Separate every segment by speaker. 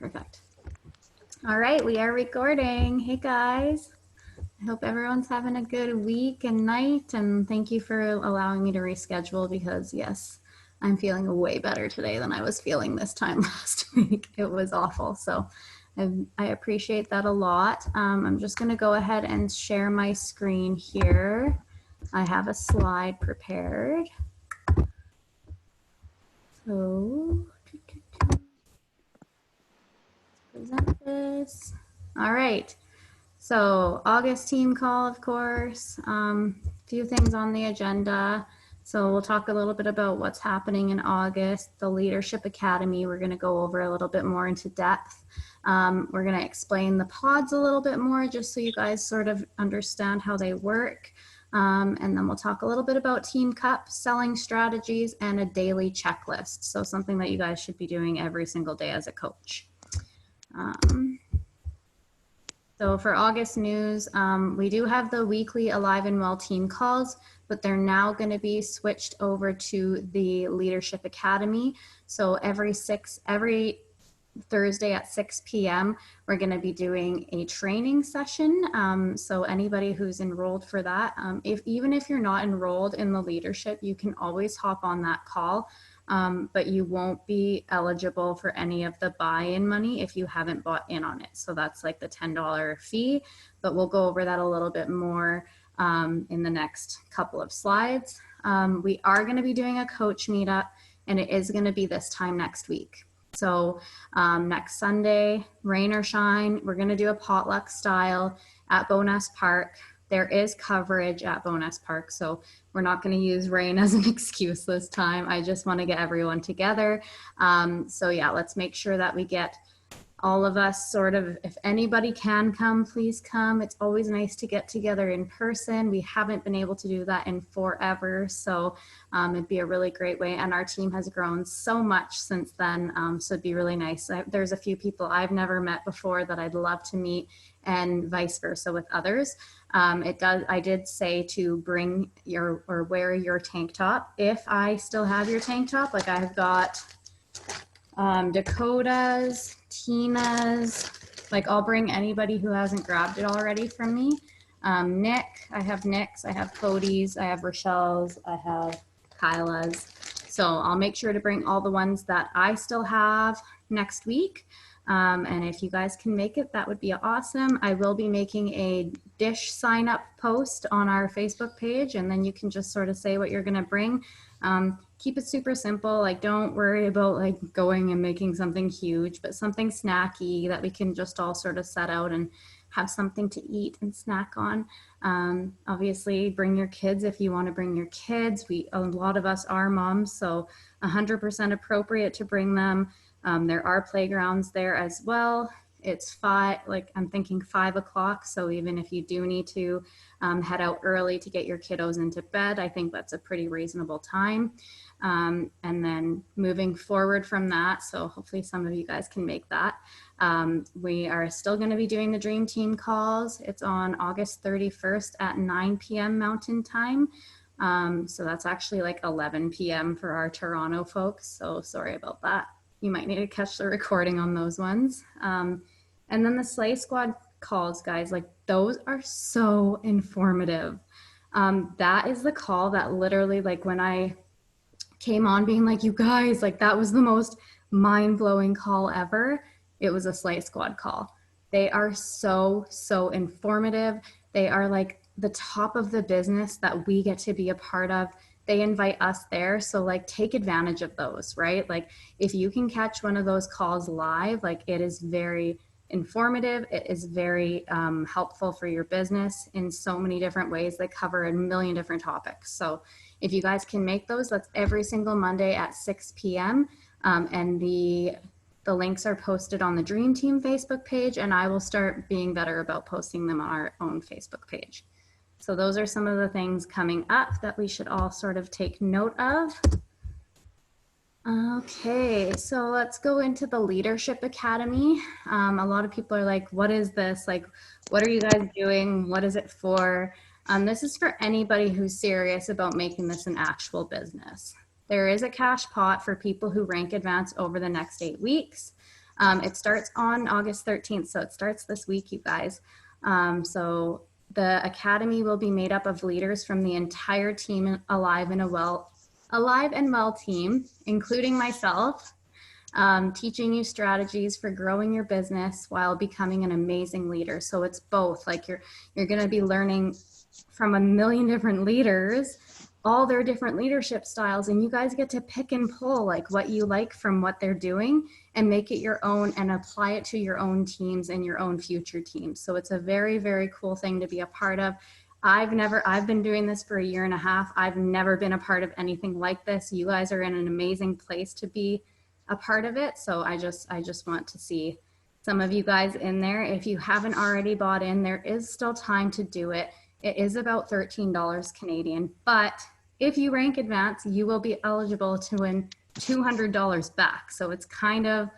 Speaker 1: Perfect. All right, we are recording. Hey guys. I hope everyone's having a good week and night, and thank you for allowing me to reschedule because, yes, I'm feeling way better today than I was feeling this time last week. It was awful. So I appreciate that a lot. I'm just going to go ahead and share my screen here. I have a slide prepared. So, let's present this. All right. So August team call, of course, few things on the agenda. So we'll talk a little bit about what's happening in August, the Leadership Academy. We're going to go over a little bit more into depth. We're going to explain the pods a little bit more just so you guys sort of understand how they work. And then we'll talk a little bit about Team Cup, selling strategies, and a daily checklist. So something that you guys should be doing every single day as a coach. So for August news, we do have the weekly Alive and Well team calls, but they're now going to be switched over to the Leadership Academy. So every Thursday at 6 p.m., we're going to be doing a training session. So anybody who's enrolled for that, even if you're not enrolled in the leadership, you can always hop on that call. But you won't be eligible for any of the buy-in money if you haven't bought in on it. So that's like the $10 fee, but we'll go over that a little bit more in the next couple of slides. We are going to be doing a coach meetup, and it is going to be this time next week. So next Sunday, rain or shine, we're going to do a potluck style at Bowness Park. There is coverage at Bowness Park, so we're not going to use rain as an excuse this time. I just want to get everyone together. So yeah, let's make sure that we get all of us sort of, if anybody can come, please come. It's always nice to get together in person. We haven't been able to do that in forever, so it'd be a really great way. And our team has grown so much since then, so it'd be really nice. There's a few people I've never met before that I'd love to meet, and vice versa with others. I did say to bring your or wear your tank top. If I still have your tank top, like I've got Dakota's, Tina's, like I'll bring anybody who hasn't grabbed it already from me. Nick, I have Nick's, I have Cody's, I have Rochelle's, I have Kyla's. So I'll make sure to bring all the ones that I still have next week. And if you guys can make it, that would be awesome. I will be making a dish sign up post on our Facebook page, and then you can just sort of say what you're going to bring. Keep it super simple. Like, don't worry about like going and making something huge, but something snacky that we can just all sort of set out and have something to eat and snack on. Obviously bring your kids if you want to bring your kids. A lot of us are moms, so 100% appropriate to bring them. There are playgrounds there as well. It's I'm thinking 5 o'clock. So even if you do need to head out early to get your kiddos into bed, I think that's a pretty reasonable time. And then moving forward from that, so hopefully some of you guys can make that. We are still going to be doing the Dream Team calls. It's on August 31st at 9 p.m. Mountain Time. So that's actually like 11 p.m. for our Toronto folks. So sorry about that. You might need to catch the recording on those ones. And then the Slay Squad calls, guys, like those are so informative. That is the call that literally, like when I came on being like, you guys, like that was the most mind-blowing call ever. It was a Slay Squad call. They are so, so informative. They are like the top of the business that we get to be a part of. They invite us there. So like take advantage of those, right? Like if you can catch one of those calls live, like it is very informative. It is very helpful for your business in so many different ways. They cover a million different topics. So if you guys can make those, that's every single Monday at 6 p.m. And the links are posted on the Dream Team Facebook page, and I will start being better about posting them on our own Facebook page. So those are some of the things coming up that we should all sort of take note of. Okay, so let's go into the Leadership Academy. A lot of people are like, what is this? Like, what are you guys doing? What is it for? This is for anybody who's serious about making this an actual business. There is a cash pot for people who rank advance over the next 8 weeks. It starts on August 13th, so it starts this week, you guys. So the academy will be made up of leaders from the entire team, Alive and Well team, including myself, teaching you strategies for growing your business while becoming an amazing leader. So it's both, like you're going to be learning from a million different leaders, all their different leadership styles, and you guys get to pick and pull like what you like from what they're doing and make it your own and apply it to your own teams and your own future teams. So it's a very, very cool thing to be a part of. I've been doing this for 1.5 years. I've never been a part of anything like this. You guys are in an amazing place to be a part of it. So I just want to see some of you guys in there. If you haven't already bought in, there is still time to do it. It is about $13 Canadian, but if you rank advance, you will be eligible to win $200 back. So it's kind of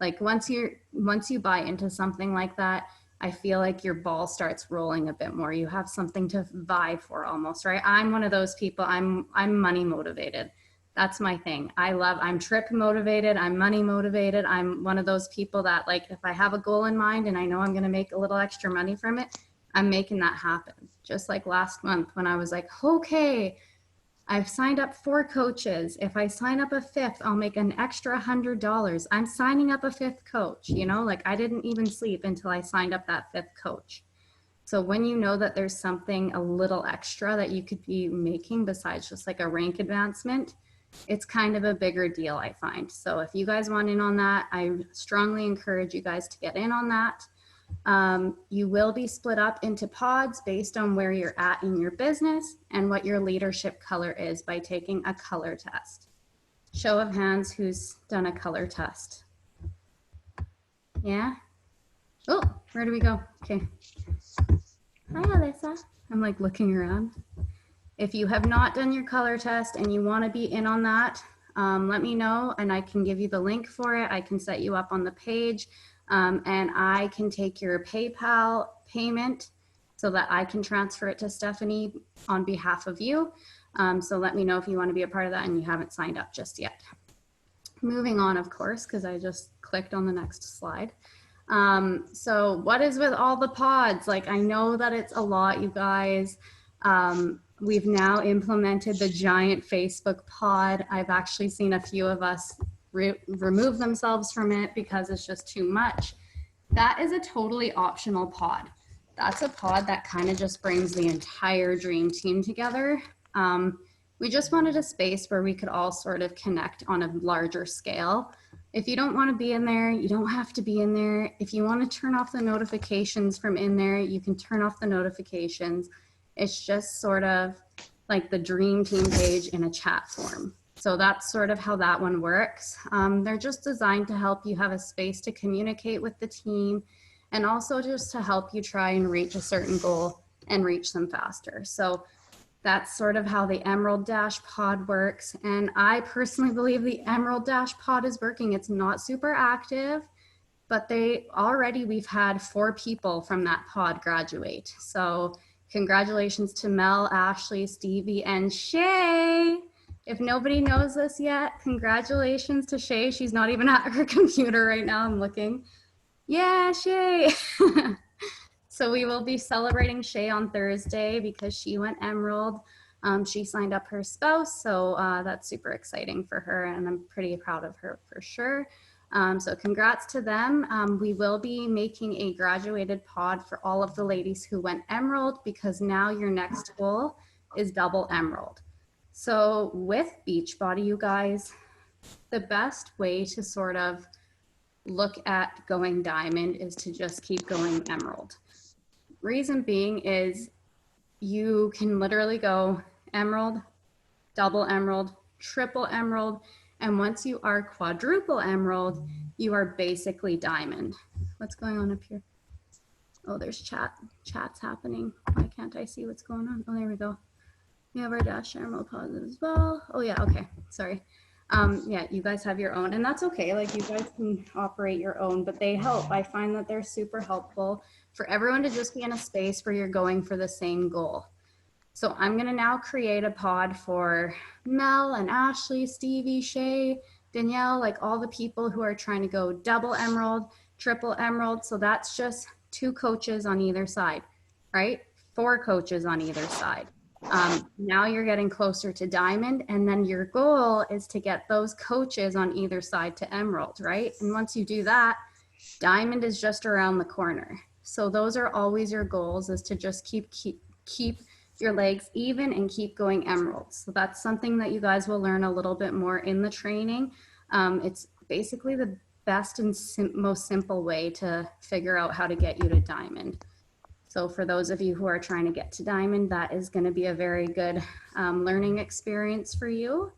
Speaker 1: like once you buy into something like that, I feel like your ball starts rolling a bit more. You have something to vie for almost, right? I'm one of those people. I'm money motivated. That's my thing. I'm trip motivated. I'm money motivated. I'm one of those people that, like, if I have a goal in mind and I know I'm going to make a little extra money from it, I'm making that happen. Just like last month when I was like, okay, I've signed up 4 coaches. If I sign up a 5th, I'll make an extra $100. I'm signing up a 5th coach, you know, like I didn't even sleep until I signed up that 5th coach. So when you know that there's something a little extra that you could be making besides just like a rank advancement, it's kind of a bigger deal, I find. So if you guys want in on that, I strongly encourage you guys to get in on that. You will be split up into pods based on where you're at in your business and what your leadership color is by taking a color test. Show of hands, who's done a color test? Yeah? Oh, where do we go? Okay. Hi, Alyssa. I'm like looking around. If you have not done your color test and you want to be in on that, let me know and I can give you the link for it. I can set you up on the page. And I can take your PayPal payment so that I can transfer it to Stephanie on behalf of you. So let me know if you want to be a part of that and you haven't signed up just yet. Moving on, of course, because I just clicked on the next slide. So what is with all the pods? Like, I know that it's a lot, you guys. We've now implemented the giant Facebook pod. I've actually seen a few of us remove themselves from it because it's just too much. That is a totally optional pod. That's a pod that kind of just brings the entire dream team together. We just wanted a space where we could all sort of connect on a larger scale. If you don't want to be in there, you don't have to be in there. If you want to turn off the notifications from in there, you can turn off the notifications. It's just sort of like the dream team page in a chat form. So that's sort of how that one works. They're just designed to help you have a space to communicate with the team and also just to help you try and reach a certain goal and reach them faster. So that's sort of how the Emerald Dash pod works. And I personally believe the Emerald Dash pod is working. It's not super active, but we've had 4 people from that pod graduate. So congratulations to Mel, Ashley, Stevie, and Shay. If nobody knows this yet, congratulations to Shay. She's not even at her computer right now. I'm looking. Yeah, Shay. So we will be celebrating Shay on Thursday because she went Emerald. She signed up her spouse, so that's super exciting for her, and I'm pretty proud of her for sure. So congrats to them. We will be making a graduated pod for all of the ladies who went Emerald because now your next goal is double Emerald. So with Beachbody, you guys, the best way to sort of look at going diamond is to just keep going Emerald. Reason being is you can literally go Emerald, double Emerald, triple Emerald, and once you are quadruple Emerald, you are basically diamond. What's going on up here? Oh, there's chat's happening. Why can't I see what's going on? Oh, there we go. We have our Dash Emerald pods as well. Oh yeah, okay, sorry. Yeah, you guys have your own, and that's okay. Like, you guys can operate your own, but they help. I find that they're super helpful for everyone to just be in a space where you're going for the same goal. So I'm gonna now create a pod for Mel and Ashley, Stevie, Shay. Danielle, like all the people who are trying to go double emerald, triple emerald. So that's just 2 coaches on either side, right? 4 coaches on either side. Now you're getting closer to diamond, and then your goal is to get those coaches on either side to emerald, right? And once you do that, diamond is just around the corner. So those are always your goals, is to just keep your legs even and keep going emeralds. So that's something that you guys will learn a little bit more in the training. It's basically the best and most simple way to figure out how to get you to diamond. So for those of you who are trying to get to diamond, that is going to be a very good learning experience for you.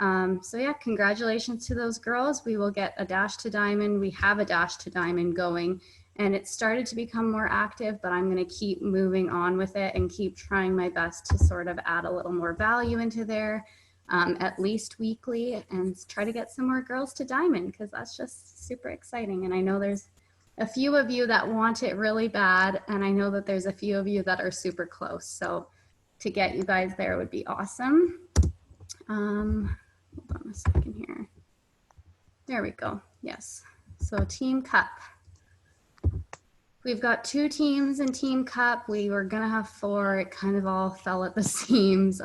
Speaker 1: So yeah, congratulations to those girls. We will get a dash to diamond. We have a dash to diamond going, and it started to become more active, but I'm going to keep moving on with it and keep trying my best to sort of add a little more value into there, at least weekly, and try to get some more girls to diamond, because that's just super exciting. And I know there's a few of you that want it really bad, and I know that there's a few of you that are super close. So to get you guys there would be awesome. Hold on a second here. There we go. Yes. So Team Cup. We've got 2 teams in Team Cup. We were gonna have 4. It kind of all fell at the seams.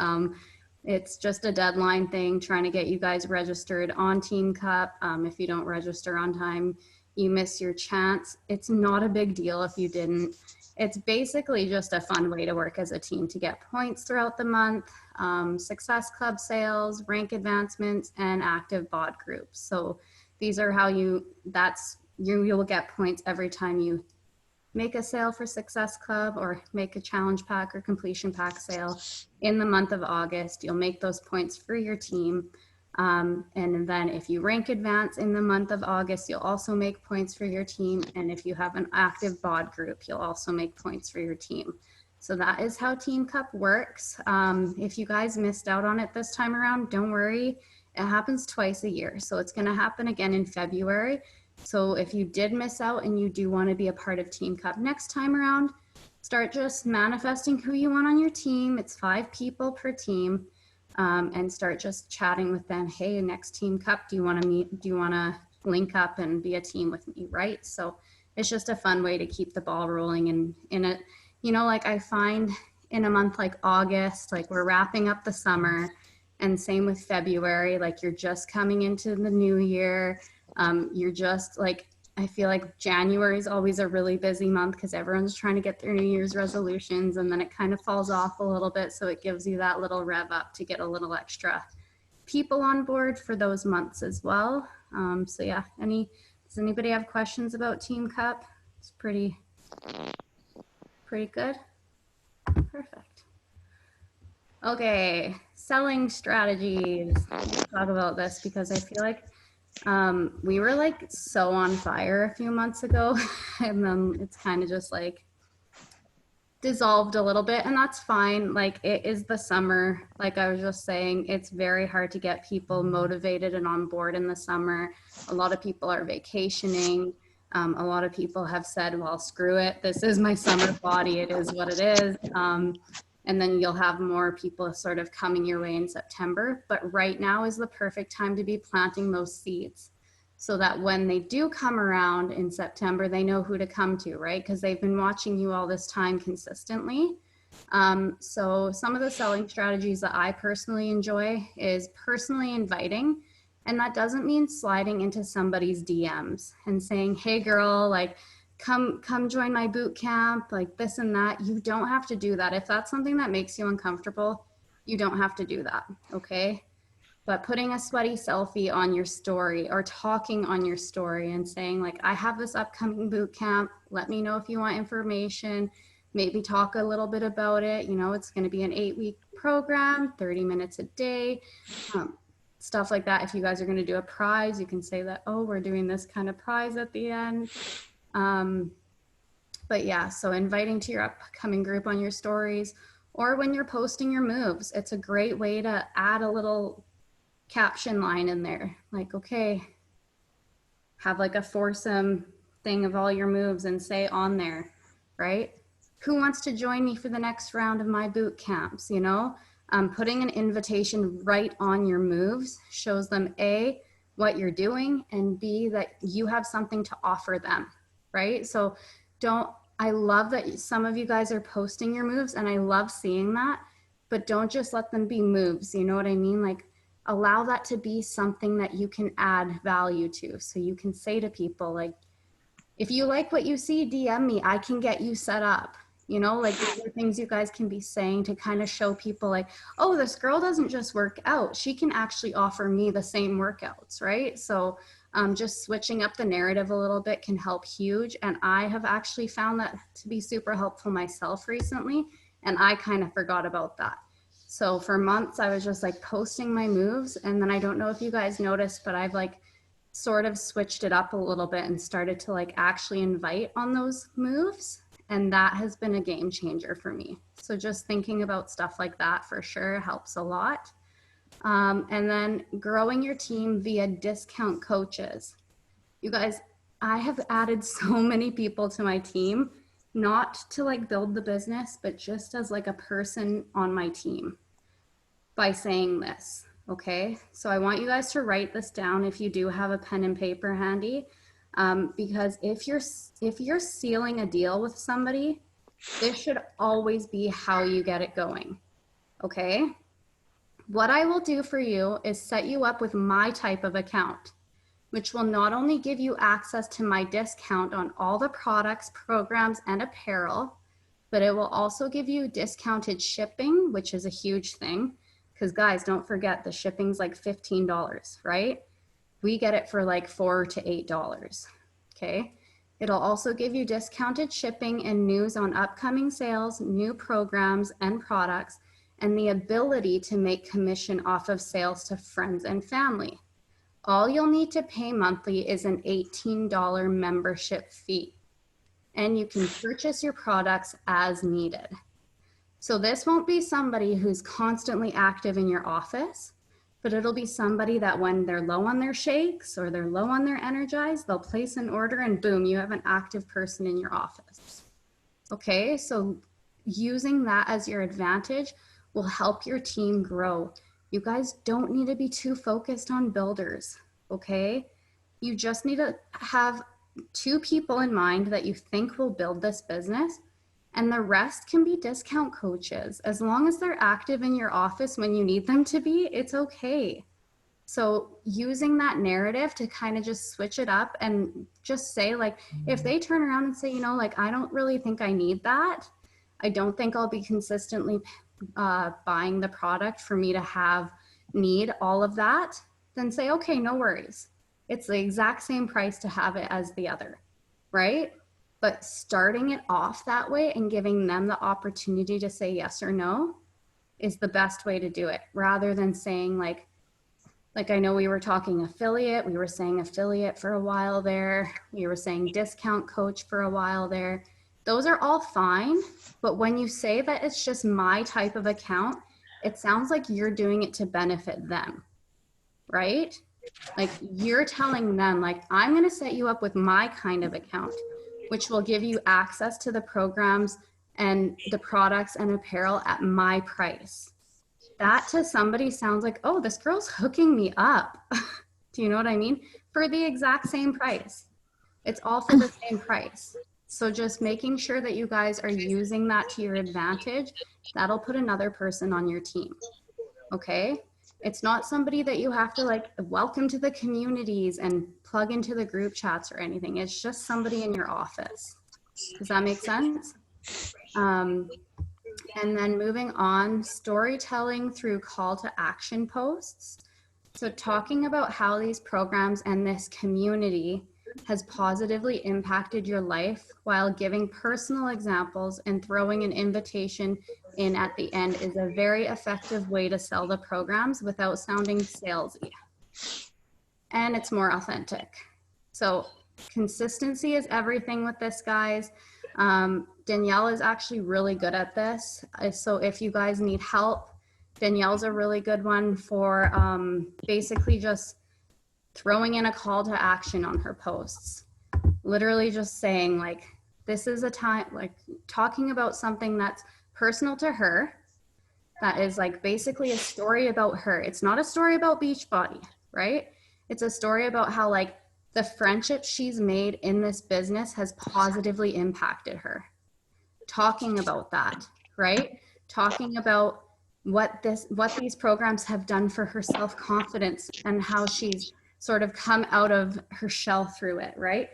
Speaker 1: It's just a deadline thing, trying to get you guys registered on Team Cup. If you don't register on time, you miss your chance. It's not a big deal if you didn't. It's basically just a fun way to work as a team to get points throughout the month, success club sales, rank advancements, and active bod groups. So these are how you will get points every time you make a sale for Success Club or make a challenge pack or completion pack sale in the month of August. You'll make those points for your team. And then if you rank advance in the month of August, you'll also make points for your team. And if you have an active bod group, you'll also make points for your team. So that is how Team Cup works. If you guys missed out on it this time around, don't worry. It happens twice a year. So it's going to happen again in February. So if you did miss out and you do want to be a part of Team Cup next time around, start just manifesting who you want on your team. It's 5 people per team. And start just chatting with them. Hey, next Team Cup, do you want to meet? Do you want to link up and be a team with me? Right. So it's just a fun way to keep the ball rolling. And in it, you know, like I find in a month like August, like we're wrapping up the summer, and same with February, like you're just coming into the new year. You're just like, I feel like January is always a really busy month because everyone's trying to get their New Year's resolutions, and then it kind of falls off a little bit. So it gives you that little rev up to get a little extra people on board for those months as well. So yeah, does anybody have questions about Team Cup? It's pretty good. Perfect. Okay, selling strategies. Let's talk about this because I feel like we were like so on fire a few months ago, and then it's kind of just like dissolved a little bit, and that's fine. Like it is the summer. Like I was just saying, it's very hard to get people motivated and on board in the summer. A lot of people are vacationing. A lot of people have said, well, screw it. This is my summer body. It is what it is. And then you'll have more people sort of coming your way in September. But right now is the perfect time to be planting those seeds so that when they do come around in September, they know who to come to, right? Because they've been watching you all this time consistently. So some of the selling strategies that I personally enjoy is personally inviting. And that doesn't mean sliding into somebody's DMs and saying, hey girl, like, come join my boot camp, like this and that. You don't have to do that. If that's something that makes you uncomfortable, you don't have to do that, okay? But putting a sweaty selfie on your story or talking on your story and saying like, I have this upcoming boot camp, let me know if you want information, maybe talk a little bit about it. You know, it's gonna be an 8-week program, 30 minutes a day, stuff like that. If you guys are gonna do a prize, you can say that, oh, we're doing this kind of prize at the end. But yeah, so inviting to your upcoming group on your stories, or when you're posting your moves, it's a great way to add a little caption line in there. Like, okay, have like a foursome thing of all your moves and say on there, right? Who wants to join me for the next round of my boot camps, you know? Putting an invitation right on your moves shows them, A, what you're doing, and B, that you have something to offer them, right? So I love that some of you guys are posting your moves, and I love seeing that, but don't just let them be moves. You know what I mean? Like, allow that to be something that you can add value to. So you can say to people, like, if you like what you see, DM me, I can get you set up. You know, like, these are things you guys can be saying to kind of show people, like, oh, this girl doesn't just work out. She can actually offer me the same workouts, right? So just switching up the narrative a little bit can help huge. And I have actually found that to be super helpful myself recently. And I kind of forgot about that. So for months, I was just like posting my moves. And then I don't know if you guys noticed, but I've like sort of switched it up a little bit and started to like actually invite on those moves. And that has been a game changer for me. So just thinking about stuff like that for sure helps a lot. And then growing your team via discount coaches. You guys, I have added so many people to my team, not to like build the business, but just as like a person on my team by saying this. Okay, so I want you guys to write this down if you do have a pen and paper handy, because if you're sealing a deal with somebody, this should always be how you get it going. Okay, what I will do for you is set you up with my type of account, which will not only give you access to my discount on all the products, programs, and apparel, but it will also give you discounted shipping, which is a huge thing. Because guys, don't forget the shipping's like $15, right? We get it for like $4 to $8, okay? It'll also give you discounted shipping and news on upcoming sales, new programs and products, and the ability to make commission off of sales to friends and family. All you'll need to pay monthly is an $18 membership fee, and you can purchase your products as needed. So this won't be somebody who's constantly active in your office, but it'll be somebody that when they're low on their shakes or they're low on their Energize, they'll place an order and boom, you have an active person in your office. Okay, so using that as your advantage will help your team grow. You guys don't need to be too focused on builders, okay? You just need to have 2 people in mind that you think will build this business, and the rest can be discount coaches. As long as they're active in your office when you need them to be, it's okay. So using that narrative to kind of just switch it up and just say, like, if they turn around and say, you know, like, I don't really think I need that. I don't think I'll be consistently buying the product for me to need all of that, then say, okay, no worries. It's the exact same price to have it as the other, right? But starting it off that way and giving them the opportunity to say yes or no is the best way to do it, rather than saying like I know we were talking affiliate, we were saying affiliate for a while there, we were saying discount coach for a while there. Those are all fine, but when you say that it's just my type of account, it sounds like you're doing it to benefit them, right? Like, you're telling them, like, I'm going to set you up with my kind of account, which will give you access to the programs and the products and apparel at my price. That to somebody sounds like, oh, this girl's hooking me up. Do you know what I mean? For the exact same price. It's all for the same price. So just making sure that you guys are using that to your advantage, that'll put another person on your team. Okay? It's not somebody that you have to like welcome to the communities and plug into the group chats or anything. It's just somebody in your office. Does that make sense? And then moving on, storytelling through call to action posts. So talking about how these programs and this community has positively impacted your life while giving personal examples and throwing an invitation in at the end is a very effective way to sell the programs without sounding salesy. And it's more authentic. So consistency is everything with this, guys. Danielle is actually really good at this. So if you guys need help, Danielle's a really good one for basically just throwing in a call to action on her posts. Literally just saying, like, this is a time, like, talking about something that's personal to her, that is like basically a story about her. It's not a story about Beachbody, right? It's a story about how like the friendship she's made in this business has positively impacted her. Talking about that, right? Talking about what these programs have done for her self-confidence and how she's sort of come out of her shell through it, right?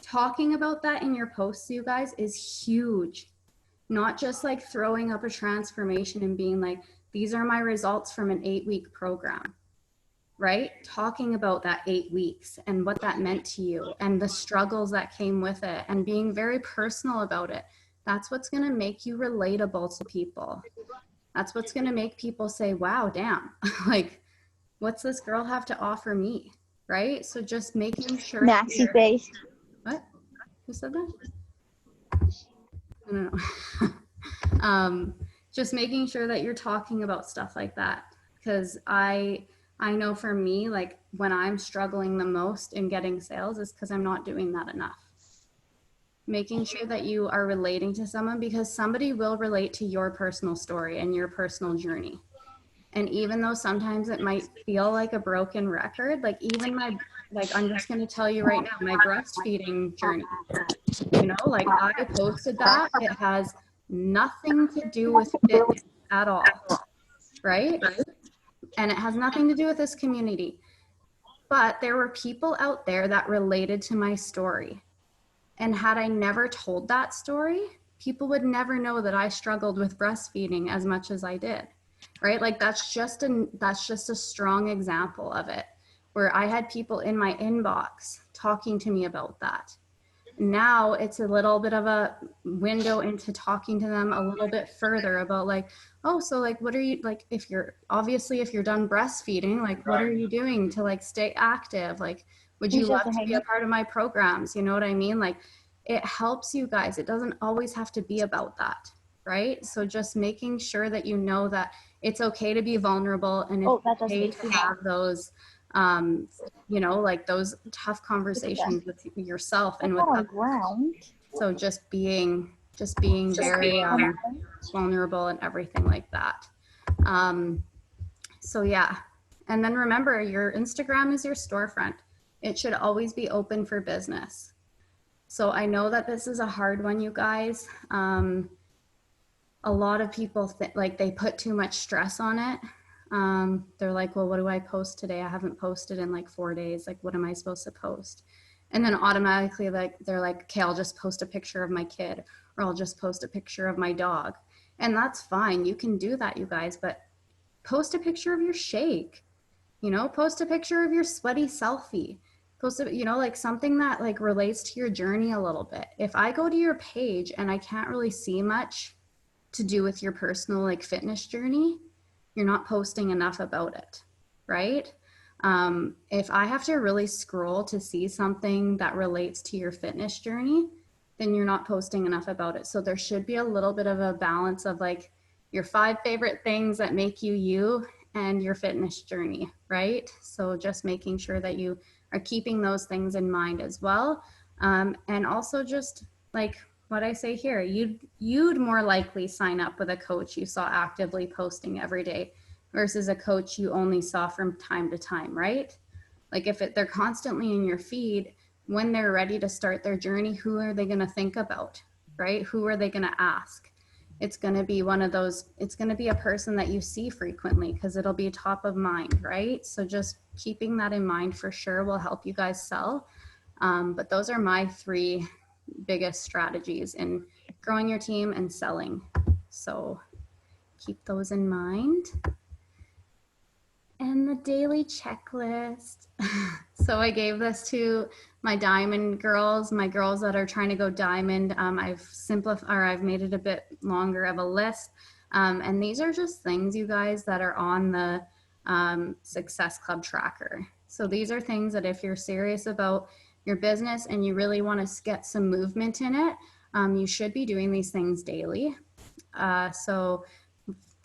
Speaker 1: Talking about that in your posts, you guys, is huge. Not just like throwing up a transformation and being like, these are my results from an 8-week program, right? Talking about that 8 weeks and what that meant to you and the struggles that came with it and being very personal about it. That's what's going to make you relatable to people. That's what's going to make people say, wow, damn, like, what's this girl have to offer me? Right? So just making sure.
Speaker 2: Maxi face.
Speaker 1: What? Who said that? I don't know. Just making sure that you're talking about stuff like that. Because I know for me, like when I'm struggling the most in getting sales is because I'm not doing that enough. Making sure that you are relating to someone, because somebody will relate to your personal story and your personal journey. And even though sometimes it might feel like a broken record, like even my, like I'm just going to tell you right now, my breastfeeding journey, you know, like I posted that. It has nothing to do with fitness at all, right? And it has nothing to do with this community. But there were people out there that related to my story. And had I never told that story, people would never know that I struggled with breastfeeding as much as I did, right? Like that's just a strong example of it, where I had people in my inbox talking to me about that. Now it's a little bit of a window into talking to them a little bit further about like, oh, so like, what are you, like, if you're done breastfeeding, like, what are you doing to like stay active? Like, would you love to be a part of my programs? You know what I mean? Like, it helps you guys. It doesn't always have to be about that, right? So just making sure that you know that it's okay to be vulnerable and it's okay to have those, you know, like those tough conversations with yourself and with others. So just being very vulnerable and everything like that. So yeah. And then remember, your Instagram is your storefront. It should always be open for business. So I know that this is a hard one, you guys. A lot of people like they put too much stress on it. They're like, well, what do I post today? I haven't posted in like 4 days. Like, what am I supposed to post? And then automatically, like, they're like, okay, I'll just post a picture of my kid, or I'll just post a picture of my dog. And that's fine. You can do that, you guys, but post a picture of your shake, you know, post a picture of your sweaty selfie, post a, you know, like something that like relates to your journey a little bit. If I go to your page and I can't really see much to do with your personal like fitness journey, you're not posting enough about it, right? If I have to really scroll to see something that relates to your fitness journey, then you're not posting enough about it. So there should be a little bit of a balance of like your 5 favorite things that make you you and your fitness journey, right? So just making sure that you are keeping those things in mind as well. And also just like what I say here, you'd more likely sign up with a coach you saw actively posting every day versus a coach you only saw from time to time, right? Like if they're constantly in your feed, when they're ready to start their journey, who are they going to think about, right? Who are they going to ask? It's going to be one of those, it's going to be a person that you see frequently because it'll be top of mind, right? So just keeping that in mind for sure will help you guys sell. But those are my 3 biggest strategies in growing your team and selling. So keep those in mind. And the daily checklist. So I gave this to my diamond girls, my girls that are trying to go diamond. I've simplified, or I've made it a bit longer of a list. And these are just things, you guys, that are on the Success Club tracker. So these are things that if you're serious about your business and you really want to get some movement in it, you should be doing these things daily. So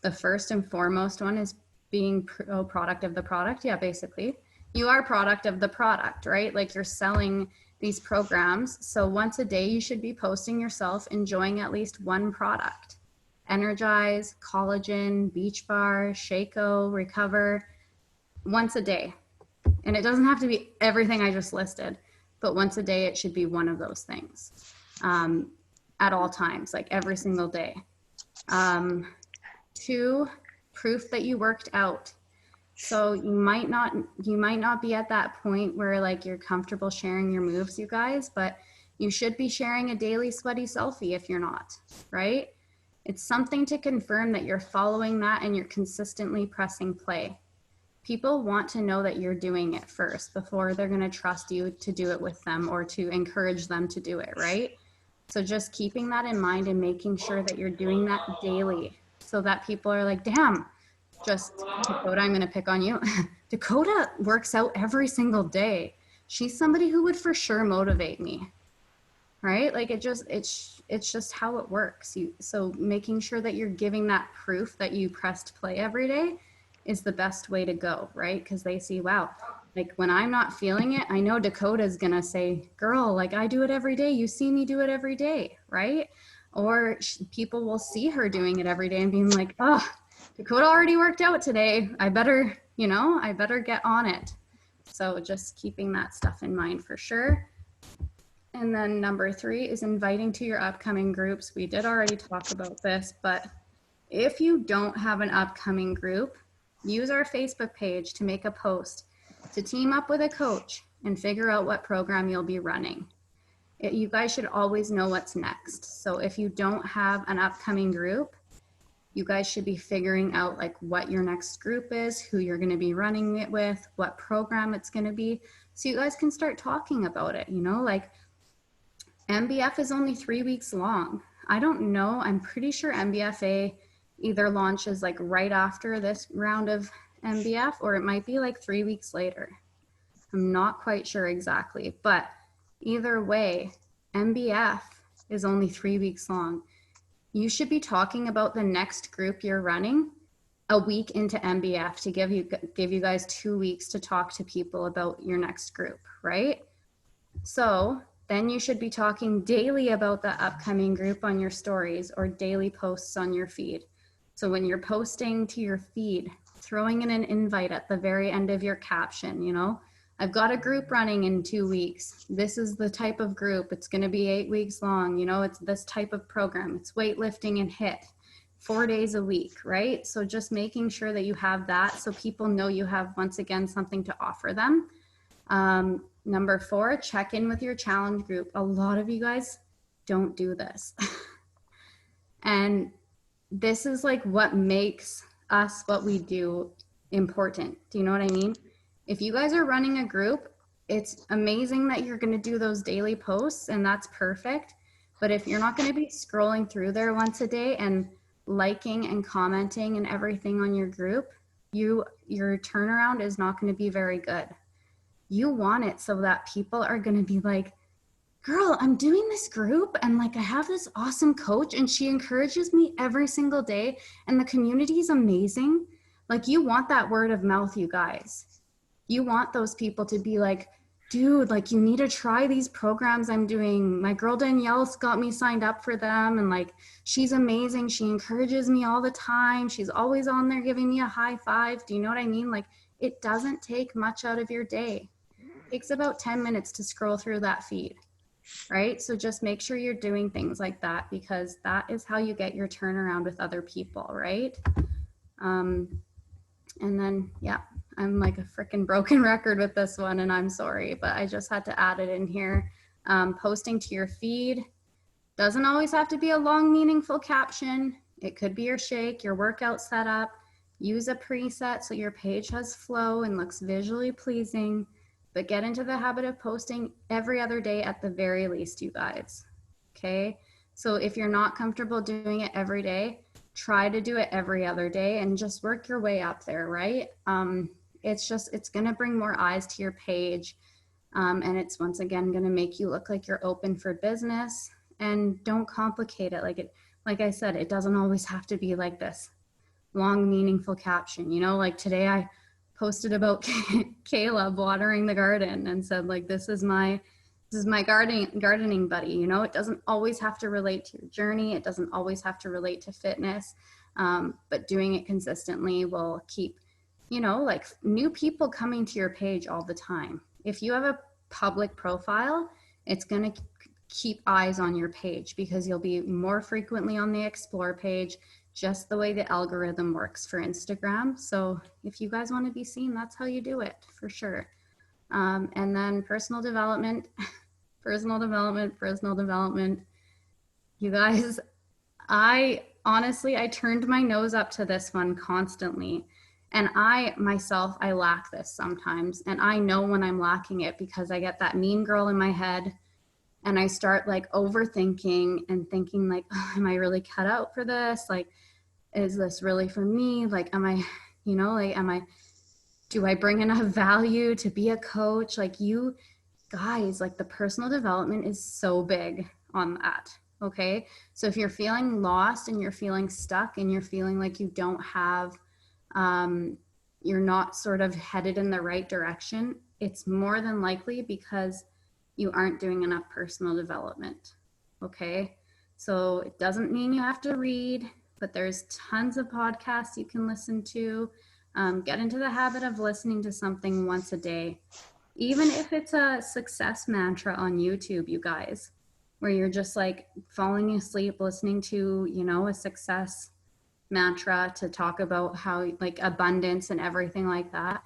Speaker 1: the first and foremost one is being product of the product. Yeah, basically you are product of the product, right? Like you're selling these programs. So once a day you should be posting yourself enjoying at least one product. Energize, Collagen, Beach Bar, Shaco, Recover, once a day. And it doesn't have to be everything I just listed, but once a day, it should be one of those things at all times, like every single day. 2, proof that you worked out. So you might not be at that point where like you're comfortable sharing your moves, you guys, but you should be sharing a daily sweaty selfie if you're not, right? It's something to confirm that you're following that and you're consistently pressing play. People want to know that you're doing it first before they're going to trust you to do it with them or to encourage them to do it, right? So just keeping that in mind and making sure that you're doing that daily so that people are like, damn, just Dakota, I'm going to pick on you. Dakota works out every single day. She's somebody who would for sure motivate me, right? Like it's just how it works. So making sure that you're giving that proof that you pressed play every day is the best way to go, right? Because they see, wow, like when I'm not feeling it, I know Dakota's gonna say, girl, like I do it every day. You see me do it every day, right? Or people will see her doing it every day and being like, oh, Dakota already worked out today. I better get on it. So just keeping that stuff in mind for sure. And then number 3 is inviting to your upcoming groups. We did already talk about this, but if you don't have an upcoming group, use our Facebook page to make a post to team up with a coach and figure out what program you'll be running. You guys should always know what's next. So if you don't have an upcoming group, you guys should be figuring out like what your next group is, who you're going to be running it with, what program it's going to be. So you guys can start talking about it, like MBF is only 3 weeks long. I don't know. I'm pretty sure MBFA either launches like right after this round of MBF or it might be like 3 weeks later. I'm not quite sure exactly, but either way, MBF is only 3 weeks long. You should be talking about the next group you're running a week into MBF to give you guys 2 weeks to talk to people about your next group, right? So then you should be talking daily about the upcoming group on your stories or daily posts on your feed. So when you're posting to your feed, throwing in an invite at the very end of your caption, I've got a group running in 2 weeks. This is the type of group. It's going to be 8 weeks long. It's this type of program. It's weightlifting and HIIT 4 days a week, right? So just making sure that you have that so people know you have, once again, something to offer them. Number 4, check in with your challenge group. A lot of you guys don't do this. And this is like what makes us, what we do, important. Do you know what I mean? If you guys are running a group, it's amazing that you're going to do those daily posts and that's perfect. But if you're not going to be scrolling through there once a day and liking and commenting and everything on your group, your turnaround is not going to be very good. You want it so that people are going to be like, girl, I'm doing this group and like I have this awesome coach and she encourages me every single day and the community is amazing. Like you want that word of mouth, you guys. You want those people to be like, dude, like you need to try these programs I'm doing. My girl Danielle's got me signed up for them and like she's amazing. She encourages me all the time. She's always on there giving me a high five. Do you know what I mean? Like it doesn't take much out of your day. It takes about 10 minutes to scroll through that feed, right? So just make sure you're doing things like that because that is how you get your turnaround with other people, right? And then, yeah, I'm like a freaking broken record with this one and I'm sorry, but I just had to add it in here. Posting to your feed doesn't always have to be a long, meaningful caption. It could be your shake, your workout setup. Use a preset so your page has flow and looks visually pleasing, but get into the habit of posting every other day at the very least, you guys, okay? So if you're not comfortable doing it every day, try to do it every other day and just work your way up there, right? It's gonna bring more eyes to your page and it's once again gonna make you look like you're open for business and don't complicate it. Like I said, it doesn't always have to be like this long, meaningful caption, like today I posted about Caleb watering the garden and said like, this is my gardening buddy. It doesn't always have to relate to your journey. It doesn't always have to relate to fitness, but doing it consistently will keep you know, like new people coming to your page all the time. If you have a public profile, it's going to keep eyes on your page because you'll be more frequently on the explore page, just the way the algorithm works for Instagram. So if you guys want to be seen, that's how you do it for sure. And then personal development, personal development, personal development. You guys, I honestly, I turned my nose up to this one constantly. And I myself, I lack this sometimes. And I know when I'm lacking it because I get that mean girl in my head and I start like overthinking and thinking like, oh, am I really cut out for this? Like, is this really for me? Like, am I, you know, like, do I bring enough value to be a coach? Like, you guys, like the personal development is so big on that. Okay. So if you're feeling lost and you're feeling stuck and you're feeling like you don't have, you're not sort of headed in the right direction, it's more than likely because you aren't doing enough personal development. Okay. So it doesn't mean you have to read, but there's tons of podcasts you can listen to. Get into the habit of listening to something once a day, even if it's a success mantra on YouTube, you guys, where you're just like falling asleep listening to, you know, a success mantra to talk about how like abundance and everything like that.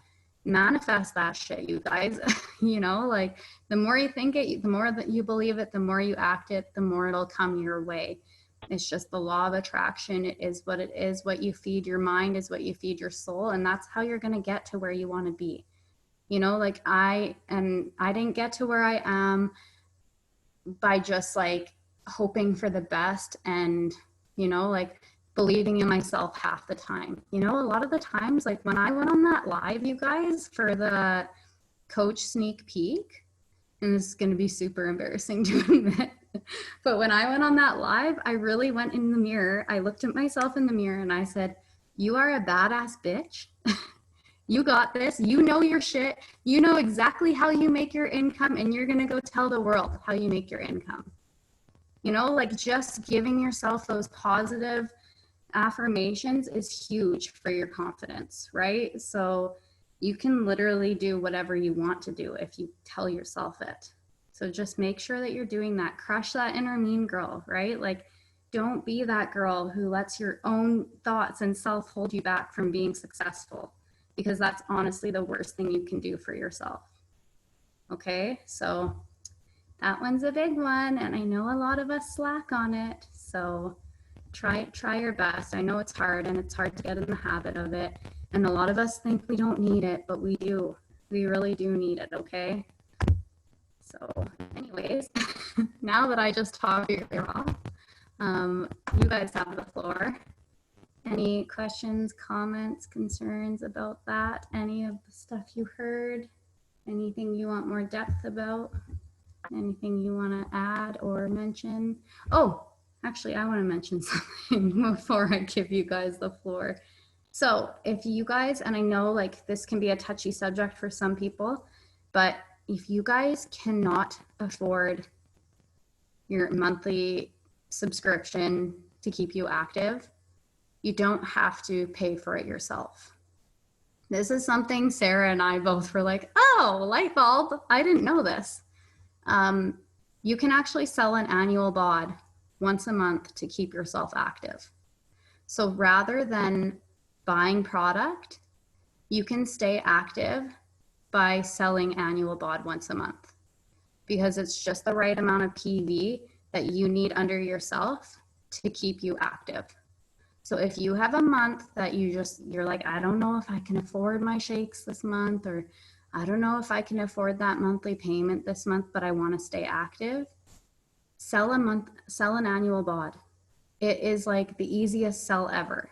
Speaker 1: Manifest that shit, you guys. You know, like the more you think it, the more that you believe it, the more you act it, the more it'll come your way. It's just the law of attraction. It is what it is. What you feed your mind is what you feed your soul. And that's how you're going to get to where you want to be. You know, like I didn't get to where I am by just like hoping for the best and, you know, like believing in myself half the time. You know, a lot of the times, like when I went on that live, you guys, for the coach sneak peek, and this is going to be super embarrassing to admit, but when I went on that live, I really went in the mirror. I looked at myself in the mirror and I said, you are a badass bitch. You got this. You know your shit. You know exactly how you make your income, and you're going to go tell the world how you make your income. You know, like just giving yourself those positive affirmations is huge for your confidence, right? So you can literally do whatever you want to do if you tell yourself it. So just make sure that you're doing that. Crush that inner mean girl, right? Like, don't be that girl who lets your own thoughts and self hold you back from being successful, because that's honestly the worst thing you can do for yourself. Okay, so that one's a big one, and I know a lot of us slack on it. So try your best. I know it's hard, and it's hard to get in the habit of it. And a lot of us think we don't need it, but we do. We really do need it, okay? So anyways, now that I just talked your ear off, you guys have the floor. Any questions, comments, concerns about that? Any of the stuff you heard? Anything you want more depth about? Anything you want to add or mention? Oh, actually, I want to mention something before I give you guys the floor. So if you guys, and I know like this can be a touchy subject for some people, but if you guys cannot afford your monthly subscription to keep you active, you don't have to pay for it yourself. This is something Sarah and I both were like, oh, light bulb, I didn't know this. You can actually sell an annual bod once a month to keep yourself active. So rather than buying product, you can stay active by selling annual bod once a month, because it's just the right amount of PV that you need under yourself to keep you active. So if you have a month that you're like, I don't know if I can afford my shakes this month, or I don't know if I can afford that monthly payment this month, but I want to stay active, sell an annual bod. It is like the easiest sell ever.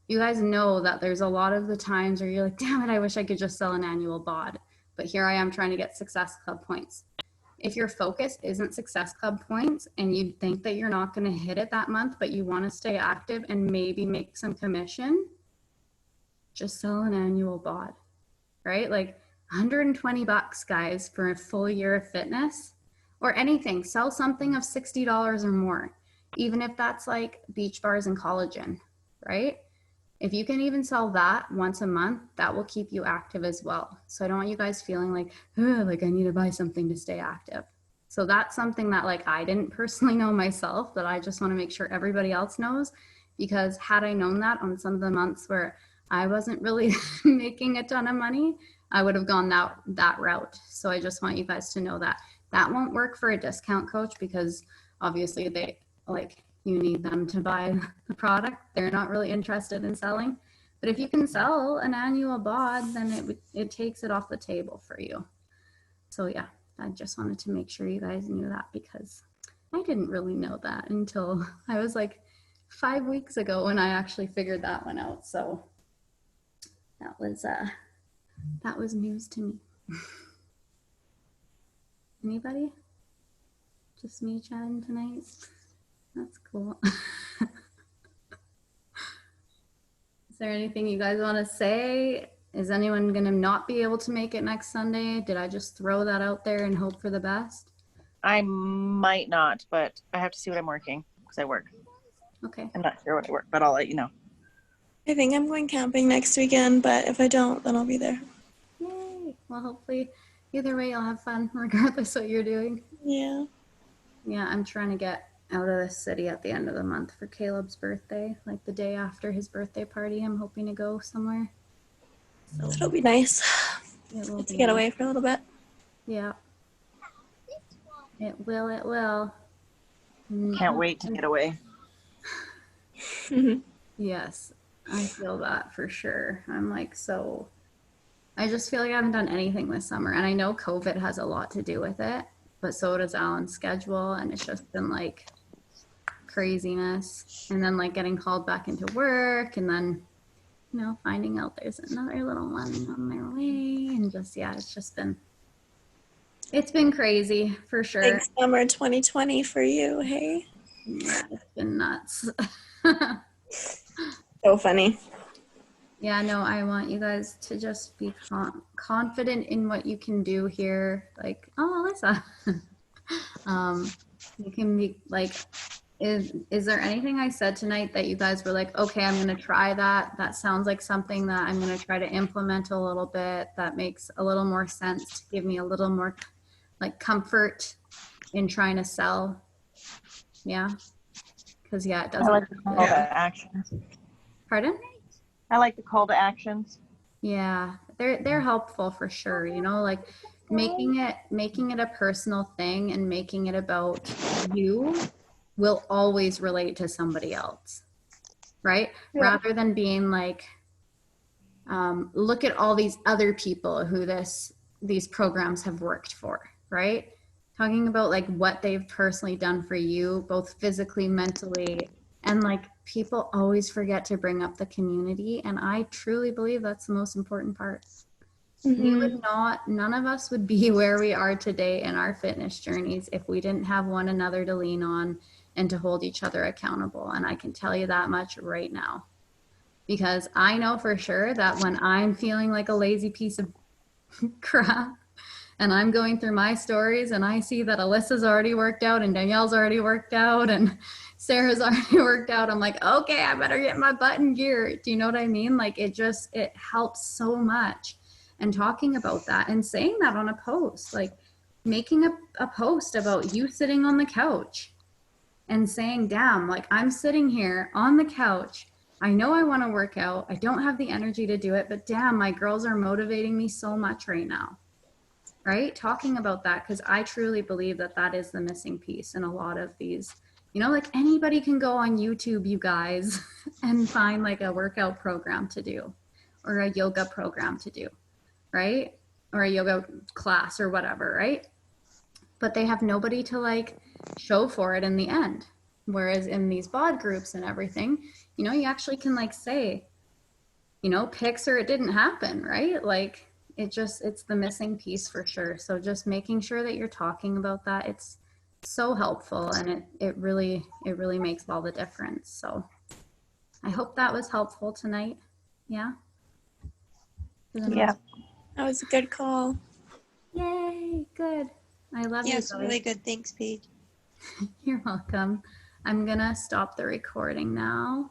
Speaker 1: You guys know that there's a lot of the times where you're like, damn it, I wish I could just sell an annual bod, but here I am trying to get Success Club points. If your focus isn't Success Club points and you think that you're not going to hit it that month, but you want to stay active and maybe make some commission, just sell an annual bod, right? Like $120, guys, for a full year of fitness or anything. Sell something of $60 or more, even if that's like beach bars and collagen, right? If you can even sell that once a month, that will keep you active as well. So I don't want you guys feeling like, oh, like I need to buy something to stay active. So that's something that like I didn't personally know myself, that I just want to make sure everybody else knows, because had I known that on some of the months where I wasn't really making a ton of money, I would have gone that route. So I just want you guys to know that that won't work for a discount coach, because obviously they like, you need them to buy the product. They're not really interested in selling. But if you can sell an annual bod, then it takes it off the table for you. So yeah, I just wanted to make sure you guys knew that, because I didn't really know that until I was like 5 weeks ago when I actually figured that one out. So that was news to me. Anybody? Just me chatting tonight? That's cool. Is there anything you guys want to say? Is anyone going to not be able to make it next Sunday? Did I just throw that out there and hope for the best?
Speaker 2: I might not, but I have to see what I'm working, because I work.
Speaker 1: Okay.
Speaker 2: I'm not sure what I work, but I'll let you know.
Speaker 3: I think I'm going camping next weekend, but if I don't, then I'll be there.
Speaker 1: Yay. Well, hopefully, either way, you'll have fun regardless what you're doing.
Speaker 3: Yeah.
Speaker 1: Yeah, I'm trying to get out of the city at the end of the month for Caleb's birthday, like the day after his birthday party. I'm hoping to go somewhere. So
Speaker 3: It'll be nice.
Speaker 1: it will
Speaker 3: Get to
Speaker 1: be
Speaker 3: get
Speaker 1: nice.
Speaker 3: away for a little bit.
Speaker 1: Yeah. It will, it will.
Speaker 2: Can't wait to get away.
Speaker 1: Yes, I feel that for sure. I'm like, so I just feel like I haven't done anything this summer. And I know COVID has a lot to do with it, but so does Alan's schedule. And it's just been like craziness. And then like getting called back into work, and then, you know, finding out there's another little one on their way. And just, yeah, it's been crazy for sure.
Speaker 3: Big summer 2020 for you, hey?
Speaker 1: Yeah, it's been nuts.
Speaker 3: So funny.
Speaker 1: Yeah, no, I want you guys to just be confident in what you can do here. Like, oh, Alyssa. You can be like, is there anything I said tonight that you guys were like, okay, I'm going to try that. That sounds like something that I'm going to try to implement a little bit. That makes a little more sense to give me a little more like comfort in trying to sell. Yeah. Because yeah, it doesn't.
Speaker 2: I like the call to actions.
Speaker 1: Pardon?
Speaker 2: I like the call to actions.
Speaker 1: Yeah, they're helpful for sure. You know, like making it a personal thing and making it about you will always relate to somebody else, right?
Speaker 3: Yeah.
Speaker 1: Rather than being like, look at all these other people who these programs have worked for, right? Talking about like what they've personally done for you, both physically, mentally, and like people always forget to bring up the community. And I truly believe that's the most important part. We would not, none of us would be where we are today in our fitness journeys if we didn't have one another to lean on and to hold each other accountable. And I can tell you that much right now, because I know for sure that when I'm feeling like a lazy piece of crap, and I'm going through my stories and I see that Alyssa's already worked out and Danielle's already worked out and Sarah's already worked out, I'm like, okay, I better get my butt in gear. Do you know what I mean? Like it helps so much. And talking about that and saying that on a post, like making a post about you sitting on the couch and saying, damn, like I'm sitting here on the couch. I know I want to work out. I don't have the energy to do it, but damn, my girls are motivating me so much right now. Right? Talking about that, because I truly believe that that is the missing piece in a lot of these, you know, like anybody can go on YouTube, you guys, and find like a workout program to do or a yoga program to do, right? Or a yoga class or whatever, right? But they have nobody to like show for it in the end. Whereas in these bod groups and everything, you know, you actually can like say, you know, pics or it didn't happen, right? Like, it's the missing piece for sure. So just making sure that you're talking about that, it's so helpful, and it really makes all the difference. So I hope that was helpful tonight. Yeah.
Speaker 2: Yeah.
Speaker 3: That was a good call.
Speaker 1: Yay, good. I love you
Speaker 4: Yes,
Speaker 1: guys.
Speaker 4: really good. Thanks, Paige.
Speaker 1: You're welcome. I'm gonna stop the recording now.